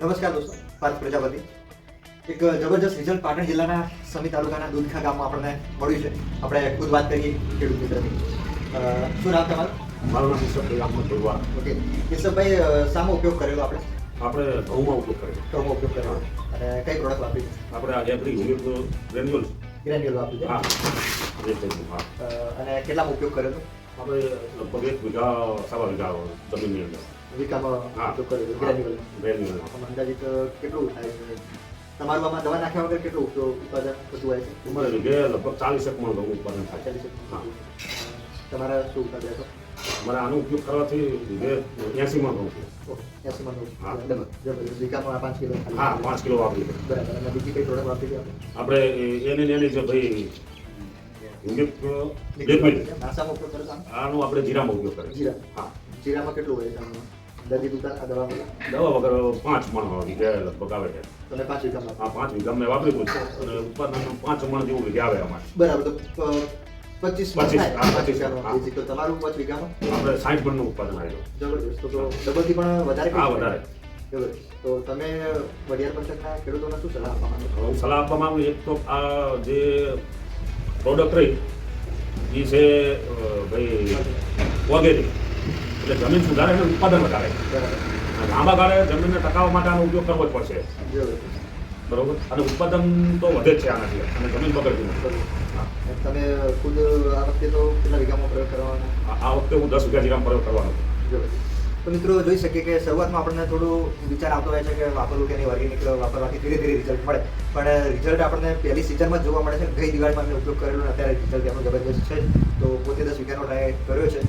નમસ્કાર દોસ્તો, પાર્થ પ્રજાપતિ. એક જબરજસ્ત રિઝલ્ટ પાટણ જિલ્લાના સમી તાલુકાના દૂધખા ગામમાં આપણને મળ્યું છે. આપણે ખુદ વાત કરીએ ખેડૂત મિત્રની. શું નામ તમારું? મારું નામ ઈશ્વરભાઈ અહમદ ભરવાડ. ઓકે, ઈશ્વરભાઈ, શાનો ઉપયોગ કરેલો આપણે? આપણે ઘઉંમાં ઉપયોગ કર્યો. ઘઉંમાં ઉપયોગ કરેલો. અને કઈ પ્રોડક્ટ વાપરી? આપણે આ એગ્રી યુનિટ ગ્રેન્યુઅલ. ગ્રેન્યુઅલ વાપરી છે. હા, એ થયું. હા, અને કેટલામાં ઉપયોગ કરેલો? આપણે લગભગ 1 વીઘા સવા વીઘા જમીનની અંદર વીઘામાં ઉપયોગ કરેલો ગ્રેન્યુઅલ. ગ્રેન્યુઅલ. અંદાજિત કેટલું થાય છે? તમારું આમાં દવા નાખ્યા વગર કેટલું ઉત્પાદન થતું હોય છે? અમારે વીઘે લગભગ 40 મણ ઘઉં ઉત્પાદન થાય છે. 40. હા. તમારા શું ઉત્પાદન હતો? અમારે આનો ઉપયોગ કરવાથી વીઘે 80 મણ ઘઉં છે. 80 મણ. હા. જબરજસ્ત. વીઘામાં 5 કિલો. હા, 5 કિલો વાપરી છે. બરાબર. અને બીજી કઈ પ્રોડક્ટ વાપરી છે આપણે? આપણે એની જે ભાઈ યુનિટ લિક્વિડ નાસામાં ઉપયોગ કરો છો? આનો આપણે જીરામાં ઉપયોગ કરીએ. જીરા. હા, જીરામાં કેટલું હોય છે? અંદાજિત ઉતાર આ દવામાં દવા વગર 5 મણ વીઘે લગભગ આવે છે. તમે 5 વીઘામાં. હા, 5 વીઘા મેં વાપરેલું છે અને ઉત્પાદન 5 મણ જેવું વીઘે આવે અમારે. બરાબર. તો 25 મણ 25, થાય. હા, 5 25, વીઘામાં. હા. બીજી તો તમારું 5 વીઘામાં આપણે 60 મણનું ઉત્પાદન આવ્યું. જબરજસ્ત. તો ડબલથી પણ વધારે હા, કરી વધારે. શકાય. જબરજસ્ત. તો તમે વડિયાર પંથકના ખેડૂતોને શું સલાહ આપવા માંગો છો? હું સલાહ આપવા માંગુ એક તો આ જે પ્રોડક્ટ રહી એ છે ભાઈ ઓર્ગેનિક, એટલે જમીન સુધારે અને ઉત્પાદન વધારે. બરાબર. અને લાંબા ગાળે જમીનને ટકાવવા માટે આનો ઉપયોગ કરવો જ પડશે. જબરજસ્ત. બરોબર. અને ઉત્પાદન તો વધે જ છે આનાથી અને જમીન બગડતી નથી. બરાબર. હા. તમે ખુદ આ વખતે તો કેટલા વીઘામાં પ્રયોગ કરવાના? આ વખતે હું 10 વીઘા જીરામાં પ્રયોગ કરવાનો છું. જબરજસ્ત. તો મિત્રો જોઈ શકીએ કે શરૂઆતમાં આપણને થોડું વિચાર આવતો હોય છે કે વાપરવું કે નહીં, ઓર્ગેનિક વાપરવાથી ધીરે ધીરે રિઝલ્ટ મળે. પણ રિઝલ્ટ આપણને પહેલી સિઝનમાં જોવા મળે છે. ગઈ દિવાળીમાં અમે ઉપયોગ કરેલો અને અત્યારે રિઝલ્ટ એનો જબરજસ્ત છે. તો પોતે 10 વીઘાનો ટ્રાય કર્યો છે.